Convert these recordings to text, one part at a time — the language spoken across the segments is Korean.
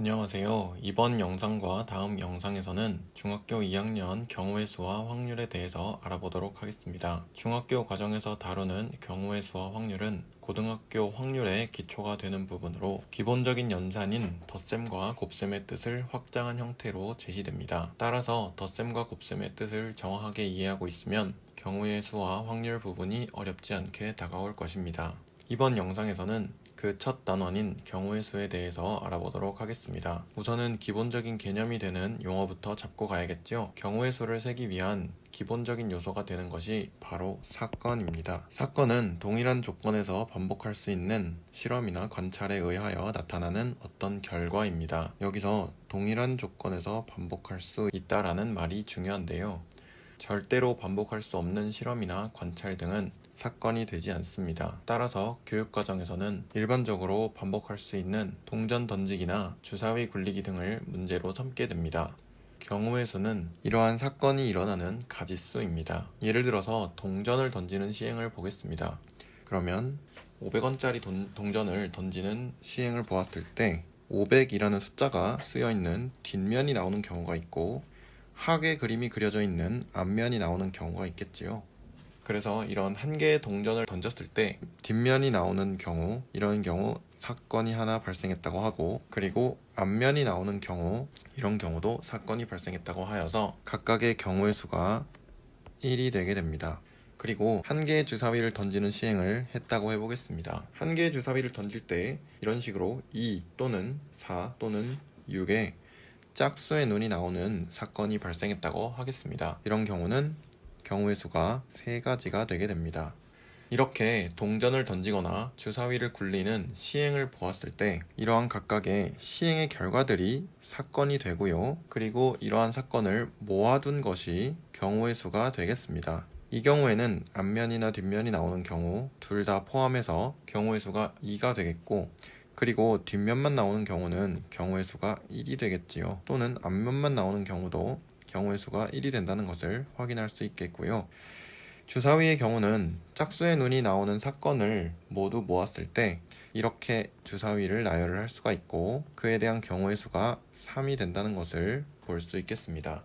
안녕하세요. 이번 영상과 다음 영상에서는 중학교 2학년 경우의 수와 확률에 대해서 알아보도록 하겠습니다. 중학교 과정에서 다루는 경우의 수와 확률은 고등학교 확률의 기초가 되는 부분으로 기본적인 연산인 덧셈과 곱셈의 뜻을 확장한 형태로 제시됩니다. 따라서 덧셈과 곱셈의 뜻을 정확하게 이해하고 있으면 경우의 수와 확률 부분이 어렵지 않게 다가올 것입니다. 이번 영상에서는 그 첫 단원인 경우의 수에 대해서 알아보도록 하겠습니다. 우선은 기본적인 개념이 되는 용어부터 잡고 가야겠죠. 경우의 수를 세기 위한 기본적인 요소가 되는 것이 바로 사건입니다. 사건은 동일한 조건에서 반복할 수 있는 실험이나 관찰에 의하여 나타나는 어떤 결과입니다. 여기서 동일한 조건에서 반복할 수 있다라는 말이 중요한데요. 절대로 반복할 수 없는 실험이나 관찰 등은 사건이 되지 않습니다. 따라서 교육과정에서는 일반적으로 반복할 수 있는 동전 던지기나 주사위 굴리기 등을 문제로 삼게 됩니다. 경우의 수는 이러한 사건이 일어나는 가짓수입니다. 예를 들어서 동전을 던지는 시행을 보겠습니다. 그러면 500원짜리 동전을 던지는 시행을 보았을 때 500이라는 숫자가 쓰여있는 뒷면이 나오는 경우가 있고 학의 그림이 그려져 있는 앞면이 나오는 경우가 있겠지요. 그래서 이런 한 개의 동전을 던졌을 때 뒷면이 나오는 경우, 이런 경우 사건이 하나 발생했다고 하고, 그리고 앞면이 나오는 경우, 이런 경우도 사건이 발생했다고 하여서 각각의 경우의 수가 1이 되게 됩니다. 그리고 한 개의 주사위를 던지는 시행을 했다고 해보겠습니다. 한 개의 주사위를 던질 때 이런 식으로 2 또는 4 또는 6의 짝수의 눈이 나오는 사건이 발생했다고 하겠습니다. 이런 경우는 경우의 수가 3가지가 되게 됩니다. 이렇게 동전을 던지거나 주사위를 굴리는 시행을 보았을 때 이러한 각각의 시행의 결과들이 사건이 되고요. 그리고 이러한 사건을 모아둔 것이 경우의 수가 되겠습니다. 이 경우에는 앞면이나 뒷면이 나오는 경우 둘 다 포함해서 경우의 수가 2가 되겠고, 그리고 뒷면만 나오는 경우는 경우의 수가 1이 되겠지요. 또는 앞면만 나오는 경우도 경우의 수가 1이 된다는 것을 확인할 수 있겠고요. 주사위의 경우는 짝수의 눈이 나오는 사건을 모두 모았을 때 이렇게 주사위를 나열을 할 수가 있고, 그에 대한 경우의 수가 3이 된다는 것을 볼 수 있겠습니다.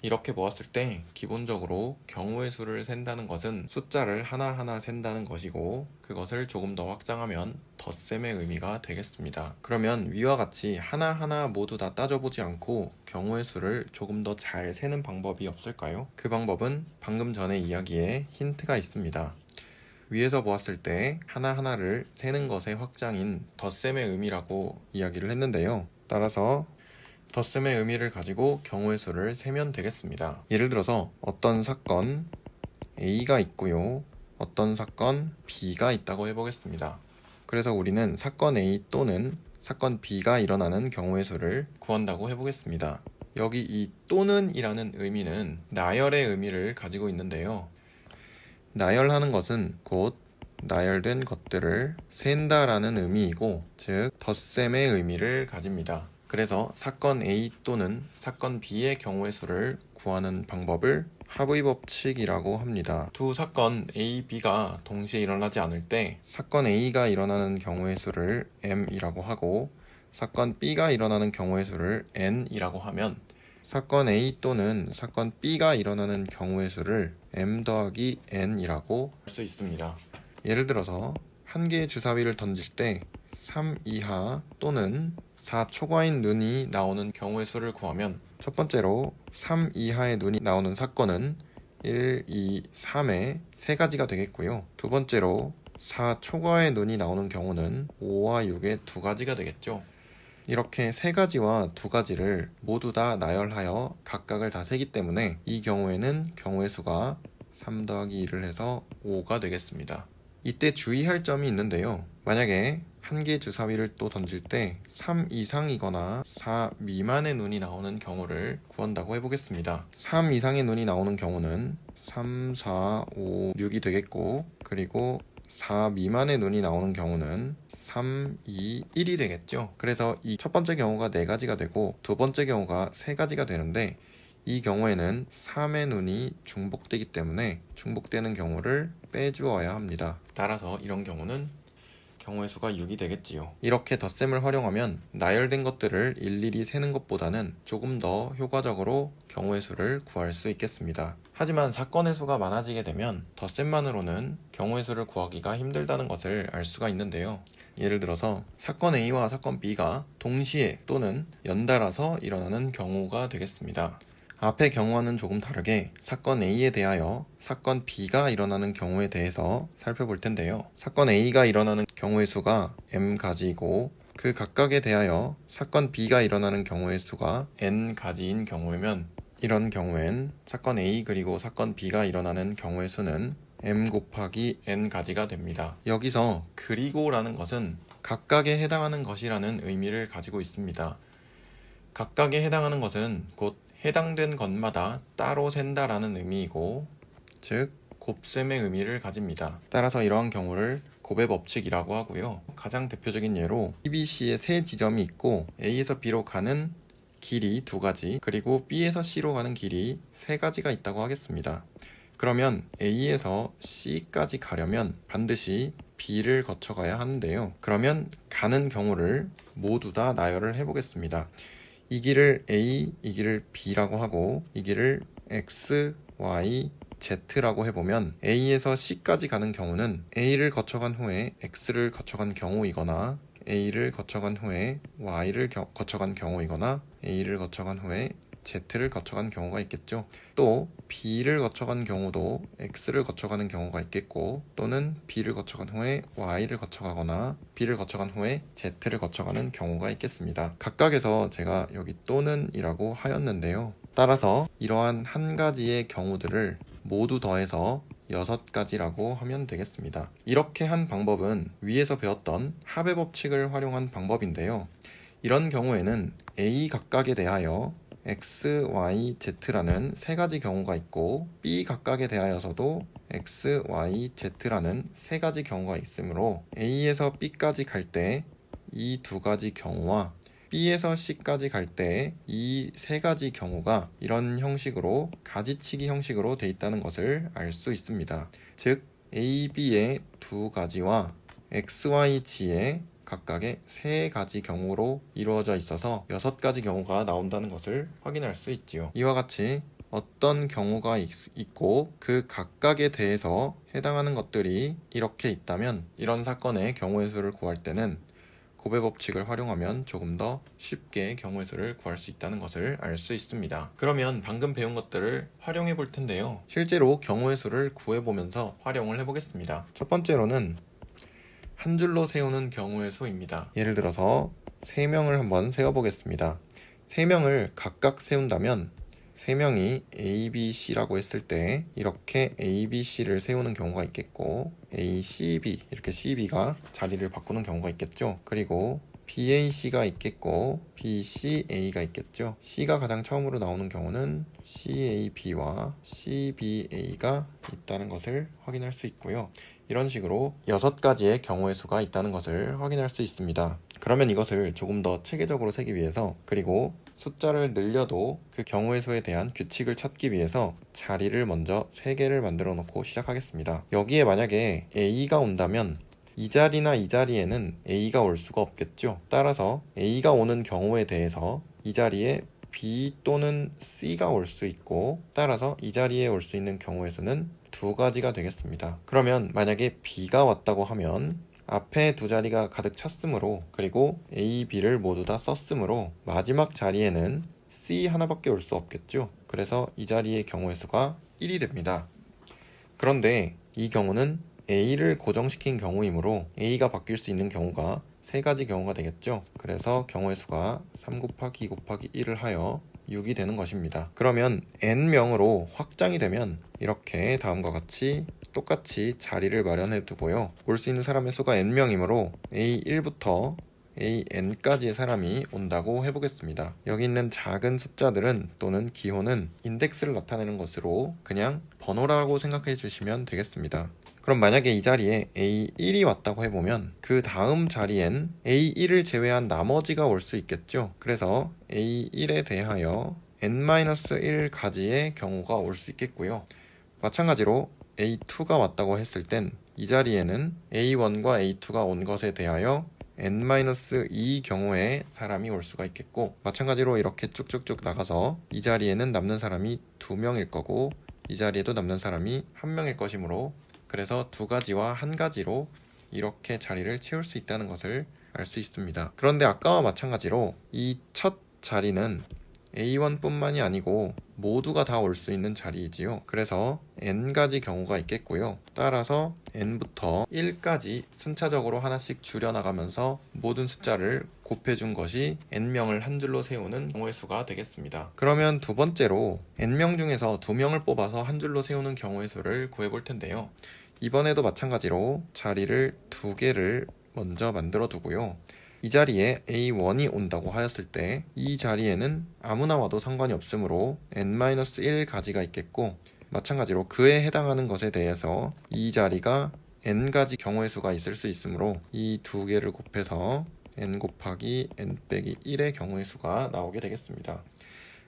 이렇게 모았을 때 기본적으로 경우의 수를 센다는 것은 숫자를 하나하나 센다는 것이고, 그것을 조금 더 확장하면 덧셈의 의미가 되겠습니다. 그러면 위와 같이 하나하나 모두 다 따져보지 않고 경우의 수를 조금 더 잘 세는 방법이 없을까요? 그 방법은 방금 전의 이야기에 힌트가 있습니다. 위에서 보았을 때 하나하나를 세는 것의 확장인 덧셈의 의미라고 이야기를 했는데요. 따라서 덧셈의 의미를 가지고 경우의 수를 세면 되겠습니다. 예를 들어서 어떤 사건 A가 있고요. 어떤 사건 B가 있다고 해보겠습니다. 그래서 우리는 사건 A 또는 사건 B가 일어나는 경우의 수를 구한다고 해보겠습니다. 여기 이 또는 이라는 의미는 나열의 의미를 가지고 있는데요. 나열하는 것은 곧 나열된 것들을 센다라는 의미이고, 즉 덧셈의 의미를 가집니다. 그래서 사건 A 또는 사건 B의 경우의 수를 구하는 방법을 합의 법칙이라고 합니다. 두 사건 A, B가 동시에 일어나지 않을 때 사건 A가 일어나는 경우의 수를 M이라고 하고, 사건 B가 일어나는 경우의 수를 N이라고 하면 사건 A 또는 사건 B가 일어나는 경우의 수를 M 더하기 N이라고 할 수 있습니다. 예를 들어서 한 개의 주사위를 던질 때 3 이하 또는 4 초과인 눈이 나오는 경우의 수를 구하면, 첫 번째로 3 이하의 눈이 나오는 사건은 1, 2, 3의 3가지가 되겠고요. 두 번째로 4 초과의 눈이 나오는 경우는 5와 6의 2가지가 되겠죠. 이렇게 3가지와 2가지를 모두 다 나열하여 각각을 다 세기 때문에 이 경우에는 경우의 수가 3 더하기 2를 해서 5가 되겠습니다. 이때 주의할 점이 있는데요. 만약에 한 개의 주사위를 또 던질 때 3 이상이거나 4 미만의 눈이 나오는 경우를 구한다고 해보겠습니다. 3 이상의 눈이 나오는 경우는 3, 4, 5, 6이 되겠고, 그리고 4 미만의 눈이 나오는 경우는 3, 2, 1이 되겠죠. 그래서 이 첫 번째 경우가 4가지가 되고 두 번째 경우가 3가지가 되는데, 이 경우에는 3의 눈이 중복되기 때문에 중복되는 경우를 빼주어야 합니다. 따라서 이런 경우는 경우의 수가 6이 되겠지요. 이렇게 덧셈을 활용하면 나열된 것들을 일일이 세는 것보다는 조금 더 효과적으로 경우의 수를 구할 수 있겠습니다. 하지만 사건의 수가 많아지게 되면 덧셈만으로는 경우의 수를 구하기가 힘들다는 것을 알 수가 있는데요. 예를 들어서 사건 A와 사건 B가 동시에 또는 연달아서 일어나는 경우가 되겠습니다. 앞의 경우와는 조금 다르게 사건 A에 대하여 사건 B가 일어나는 경우에 대해서 살펴볼 텐데요. 사건 A가 일어나는 경우의 수가 m가지이고 그 각각에 대하여 사건 B가 일어나는 경우의 수가 n가지인 경우이면 이런 경우엔 사건 A 그리고 사건 B가 일어나는 경우의 수는 m 곱하기 n가지가 됩니다. 여기서 그리고라는 것은 각각에 해당하는 것이라는 의미를 가지고 있습니다. 각각에 해당하는 것은 곧 해당된 것마다 따로 센다라는 의미이고, 즉 곱셈의 의미를 가집니다. 따라서 이러한 경우를 곱의 법칙이라고 하고요. 가장 대표적인 예로 BC에 세 지점이 있고 A에서 B로 가는 길이 2가지, 그리고 B에서 C로 가는 길이 3가지가 있다고 하겠습니다. 그러면 A에서 C까지 가려면 반드시 B를 거쳐가야 하는데요. 그러면 가는 경우를 모두 다 나열을 해보겠습니다. 이 길을 A, 이 길을 B라고 하고 이 길을 X, Y, Z라고 해보면 A에서 C까지 가는 경우는 A를 거쳐간 후에 X를 거쳐간 경우이거나 A를 거쳐간 후에 Y를 거쳐간 경우이거나 A를 거쳐간 후에 Z를 거쳐간 경우가 있겠죠. 또 B를 거쳐간 경우도 X를 거쳐가는 경우가 있겠고, 또는 B를 거쳐간 후에 Y를 거쳐가거나 B를 거쳐간 후에 Z를 거쳐가는 경우가 있겠습니다. 각각에서 제가 여기 또는 이라고 하였는데요. 따라서 이러한 한 가지의 경우들을 모두 더해서 6가지라고 하면 되겠습니다. 이렇게 한 방법은 위에서 배웠던 합의 법칙을 활용한 방법인데요. 이런 경우에는 A 각각에 대하여 X, Y, Z라는 3가지 경우가 있고 B 각각에 대하여서도 X, Y, Z라는 3가지 경우가 있으므로 A에서 B까지 갈 때 이 2가지 경우와 B에서 C까지 갈 때 이 3가지 경우가 이런 형식으로 가지치기 형식으로 되어 있다는 것을 알 수 있습니다. 즉 A, B의 2가지와 X, Y, Z의 각각의 3가지 경우로 이루어져 있어서 6가지 경우가 나온다는 것을 확인할 수 있지요. 이와 같이 어떤 경우가 있고 그 각각에 대해서 해당하는 것들이 이렇게 있다면 이런 사건의 경우의 수를 구할 때는 곱의 법칙을 활용하면 조금 더 쉽게 경우의 수를 구할 수 있다는 것을 알 수 있습니다. 그러면 방금 배운 것들을 활용해 볼 텐데요. 실제로 경우의 수를 구해보면서 활용을 해보겠습니다. 첫 번째로는 한 줄로 세우는 경우의 수입니다. 예를 들어서 3명을 한번 세워보겠습니다. 3명을 각각 세운다면 3명이 A, B, C라고 했을 때 이렇게 A, B, C를 세우는 경우가 있겠고 A, C, B 이렇게 C, B가 자리를 바꾸는 경우가 있겠죠. 그리고 B, A, C가 있겠고 B, C, A가 있겠죠. C가 가장 처음으로 나오는 경우는 C, A, B와 C, B, A가 있다는 것을 확인할 수 있고요. 이런 식으로 6가지의 경우의 수가 있다는 것을 확인할 수 있습니다. 그러면 이것을 조금 더 체계적으로 세기 위해서, 그리고 숫자를 늘려도 그 경우의 수에 대한 규칙을 찾기 위해서 자리를 먼저 3개를 만들어 놓고 시작하겠습니다. 여기에 만약에 A가 온다면 이 자리나 이 자리에는 A가 올 수가 없겠죠. 따라서 A가 오는 경우에 대해서 이 자리에 B 또는 C가 올 수 있고, 따라서 이 자리에 올 수 있는 경우의 수는 2가지가 되겠습니다. 그러면 만약에 B가 왔다고 하면 앞에 2자리가 가득 찼으므로, 그리고 A, B를 모두 다 썼으므로 마지막 자리에는 C 하나밖에 올 수 없겠죠. 그래서 이 자리의 경우의 수가 1이 됩니다. 그런데 이 경우는 A를 고정시킨 경우이므로 A가 바뀔 수 있는 경우가 3가지 경우가 되겠죠. 그래서 경우의 수가 3 곱하기 2 곱하기 1을 하여 6이 되는 것입니다. 그러면 n명으로 확장이 되면 이렇게 다음과 같이 똑같이 자리를 마련해 두고요. 올 수 있는 사람의 수가 n명이므로 A1부터 AN까지의 사람이 온다고 해보겠습니다. 여기 있는 작은 숫자들은 또는 기호는 인덱스를 나타내는 것으로 그냥 번호라고 생각해 주시면 되겠습니다. 그럼 만약에 이 자리에 A1이 왔다고 해보면 그 다음 자리엔 A1을 제외한 나머지가 올 수 있겠죠. 그래서 A1에 대하여 N-1 가지의 경우가 올 수 있겠고요. 마찬가지로 A2가 왔다고 했을 땐 이 자리에는 A1과 A2가 온 것에 대하여 n-2 경우에 사람이 올 수가 있겠고, 마찬가지로 이렇게 쭉쭉쭉 나가서 이 자리에는 남는 사람이 2명일 거고 이 자리에도 남는 사람이 1명일 것이므로, 그래서 두 가지와 한 가지로 이렇게 자리를 채울 수 있다는 것을 알 수 있습니다. 그런데 아까와 마찬가지로 이 첫 자리는 A1 뿐만이 아니고 모두가 다 올 수 있는 자리이지요. 그래서 n가지 경우가 있겠고요. 따라서 n부터 1까지 순차적으로 하나씩 줄여나가면서 모든 숫자를 곱해준 것이 n명을 한 줄로 세우는 경우의 수가 되겠습니다. 그러면 두 번째로 n명 중에서 2명을 뽑아서 한 줄로 세우는 경우의 수를 구해볼 텐데요. 이번에도 마찬가지로 자리를 2개를 먼저 만들어 두고요. 이 자리에 A1이 온다고 하였을 때 이 자리에는 아무나 와도 상관이 없으므로 n-1가지가 있겠고, 마찬가지로 그에 해당하는 것에 대해서 이 자리가 n가지 경우의 수가 있을 수 있으므로 이 두 개를 곱해서 n 곱하기 n 빼기 1의 경우의 수가 나오게 되겠습니다.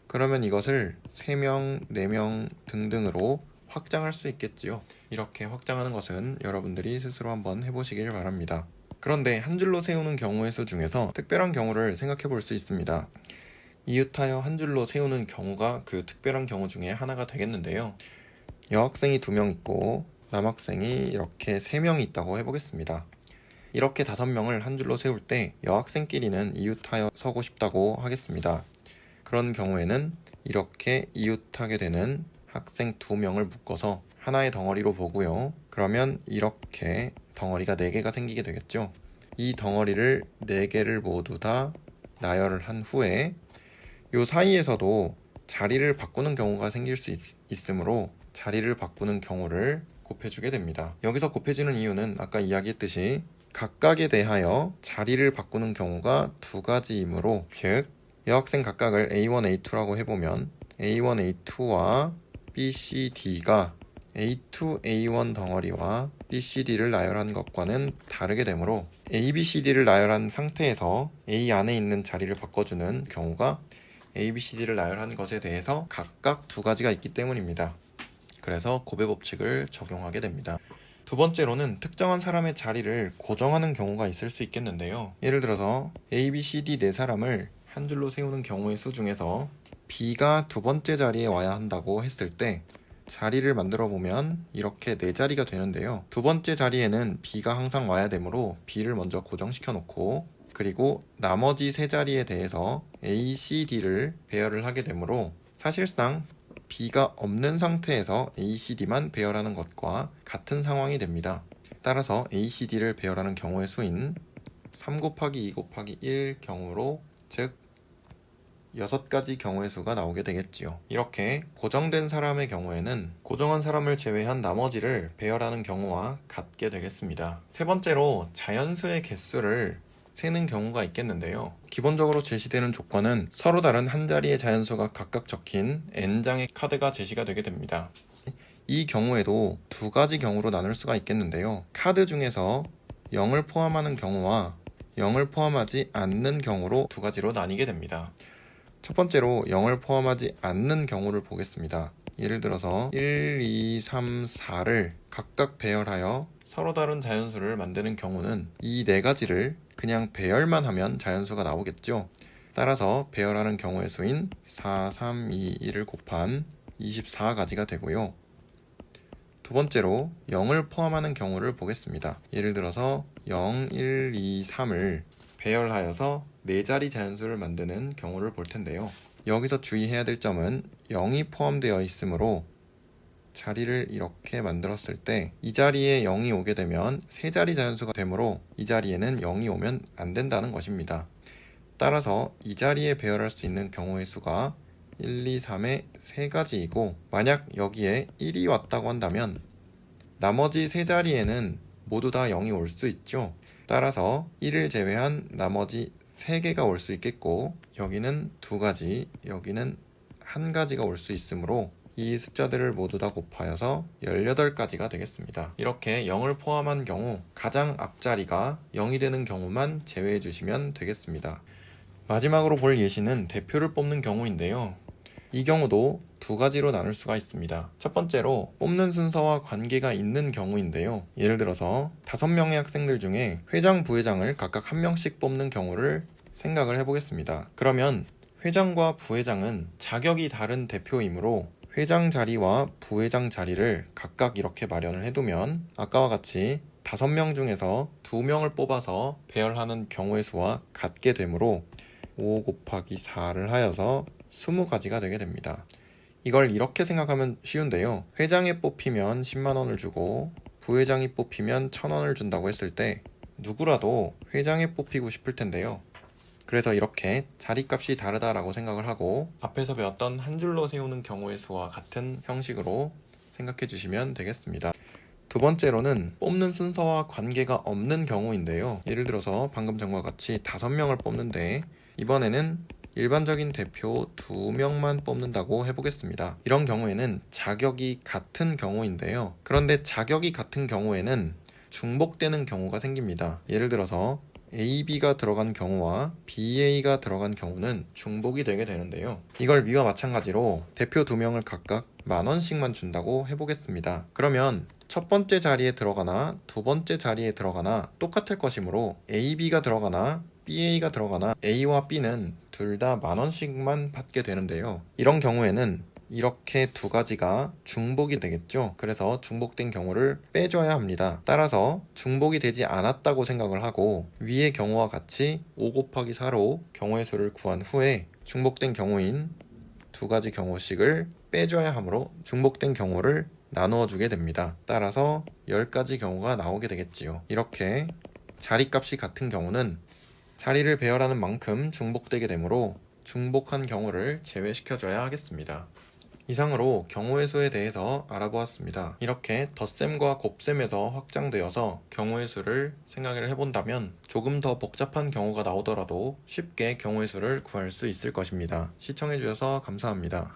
그러면 이것을 3명, 4명 등등으로 확장할 수 있겠지요. 이렇게 확장하는 것은 여러분들이 스스로 한번 해보시길 바랍니다. 그런데 한 줄로 세우는 경우의 수 중에서 특별한 경우를 생각해 볼 수 있습니다. 이웃하여 한 줄로 세우는 경우가 그 특별한 경우 중에 하나가 되겠는데요. 여학생이 2명 있고 남학생이 이렇게 3명이 있다고 해보겠습니다. 이렇게 5명을 한 줄로 세울 때 여학생끼리는 이웃하여 서고 싶다고 하겠습니다. 그런 경우에는 이렇게 이웃하게 되는 학생 2명을 묶어서 하나의 덩어리로 보고요. 그러면 이렇게 덩어리가 4개가 생기게 되겠죠. 이 덩어리를 4개를 모두 다 나열을 한 후에 이 사이에서도 자리를 바꾸는 경우가 생길 수 있으므로 자리를 바꾸는 경우를 곱해주게 됩니다. 여기서 곱해주는 이유는 아까 이야기했듯이 각각에 대하여 자리를 바꾸는 경우가 2가지이므로, 즉 여학생 각각을 A1, A2라고 해보면 A1, A2와 B, C, D가 A2, A1 덩어리와 B, C, D를 나열한 것과는 다르게 되므로 A, B, C, D를 나열한 상태에서 A 안에 있는 자리를 바꿔주는 경우가 A, B, C, D를 나열한 것에 대해서 각각 2가지가 있기 때문입니다. 그래서 곱의 법칙을 적용하게 됩니다. 두 번째로는 특정한 사람의 자리를 고정하는 경우가 있을 수 있겠는데요. 예를 들어서 A, B, C, D 4사람을 한 줄로 세우는 경우의 수 중에서 B가 두 번째 자리에 와야 한다고 했을 때 자리를 만들어 보면 이렇게 4자리가 되는데요. 두 번째 자리에는 B가 항상 와야 되므로 B를 먼저 고정시켜 놓고, 그리고 나머지 3자리에 대해서 A, C, D를 배열을 하게 되므로 사실상 B가 없는 상태에서 A, C, D만 배열하는 것과 같은 상황이 됩니다. 따라서 A, C, D를 배열하는 경우의 수인 3 곱하기 2 곱하기 1 경우로, 즉 6가지 경우의 수가 나오게 되겠지요. 이렇게 고정된 사람의 경우에는 고정한 사람을 제외한 나머지를 배열하는 경우와 같게 되겠습니다. 세 번째로 자연수의 개수를 세는 경우가 있겠는데요. 기본적으로 제시되는 조건은 서로 다른 한 자리의 자연수가 각각 적힌 n장의 카드가 제시가 되게 됩니다. 이 경우에도 2가지 경우로 나눌 수가 있겠는데요. 카드 중에서 0을 포함하는 경우와 0을 포함하지 않는 경우로 2가지로 나뉘게 됩니다. 첫 번째로 0을 포함하지 않는 경우를 보겠습니다. 예를 들어서 1, 2, 3, 4를 각각 배열하여 서로 다른 자연수를 만드는 경우는 이 4가지를 그냥 배열만 하면 자연수가 나오겠죠. 따라서 배열하는 경우의 수인 4, 3, 2, 1을 곱한 24가지가 되고요. 두 번째로 0을 포함하는 경우를 보겠습니다. 예를 들어서 0, 1, 2, 3을 배열하여서 4자리 자연수를 만드는 경우를 볼 텐데요. 여기서 주의해야 될 점은 0이 포함되어 있으므로 자리를 이렇게 만들었을 때 이 자리에 0이 오게 되면 3자리 자연수가 되므로 이 자리에는 0이 오면 안 된다는 것입니다. 따라서 이 자리에 배열할 수 있는 경우의 수가 1, 2, 3의 3가지이고, 만약 여기에 1이 왔다고 한다면 나머지 3자리에는 모두 다 0이 올 수 있죠. 따라서 1을 제외한 나머지 3개가 올 수 있겠고, 여기는 2가지, 여기는 1가지가 올 수 있으므로 이 숫자들을 모두 다 곱하여서 18가지가 되겠습니다. 이렇게 0을 포함한 경우 가장 앞자리가 0이 되는 경우만 제외해 주시면 되겠습니다. 마지막으로 볼 예시는 대표를 뽑는 경우인데요. 이 경우도 두 가지로 나눌 수가 있습니다. 첫 번째로 뽑는 순서와 관계가 있는 경우인데요. 예를 들어서 5명의 학생들 중에 회장, 부회장을 각각 한 명씩 뽑는 경우를 생각을 해보겠습니다. 그러면 회장과 부회장은 자격이 다른 대표이므로 회장 자리와 부회장 자리를 각각 이렇게 마련을 해두면 아까와 같이 5명 중에서 2명을 뽑아서 배열하는 경우의 수와 같게 되므로 5 곱하기 4를 하여서 20가지가 되게 됩니다. 이걸 이렇게 생각하면 쉬운데요. 회장이 뽑히면 10만원을 주고 부회장이 뽑히면 1000원을 준다고 했을 때 누구라도 회장이 뽑히고 싶을 텐데요. 그래서 이렇게 자리값이 다르다라고 생각을 하고 앞에서 배웠던 한 줄로 세우는 경우의 수와 같은 형식으로 생각해 주시면 되겠습니다. 두 번째로는 뽑는 순서와 관계가 없는 경우인데요. 예를 들어서 방금 전과 같이 5명을 뽑는데 이번에는 일반적인 대표 2명만 뽑는다고 해보겠습니다. 이런 경우에는 자격이 같은 경우인데요. 그런데 자격이 같은 경우에는 중복되는 경우가 생깁니다. 예를 들어서 AB가 들어간 경우와 BA가 들어간 경우는 중복이 되게 되는데요. 이걸 위와 마찬가지로 대표 2명을 각각 10,000원씩만 준다고 해보겠습니다. 그러면 첫 번째 자리에 들어가나 두 번째 자리에 들어가나 똑같을 것이므로 AB가 들어가나 BA가 들어가나 A와 B는 둘 다 10,000원씩만 받게 되는데요. 이런 경우에는 이렇게 두 가지가 중복이 되겠죠. 그래서 중복된 경우를 빼줘야 합니다. 따라서 중복이 되지 않았다고 생각을 하고 위의 경우와 같이 5 곱하기 4로 경우의 수를 구한 후에 중복된 경우인 두 가지 경우씩을 빼줘야 하므로 중복된 경우를 나누어 주게 됩니다. 따라서 10가지 경우가 나오게 되겠지요. 이렇게 자리값이 같은 경우는 자리를 배열하는 만큼 중복되게 되므로 중복한 경우를 제외시켜줘야 하겠습니다. 이상으로 경우의 수에 대해서 알아보았습니다. 이렇게 덧셈과 곱셈에서 확장되어서 경우의 수를 생각을 해본다면 조금 더 복잡한 경우가 나오더라도 쉽게 경우의 수를 구할 수 있을 것입니다. 시청해주셔서 감사합니다.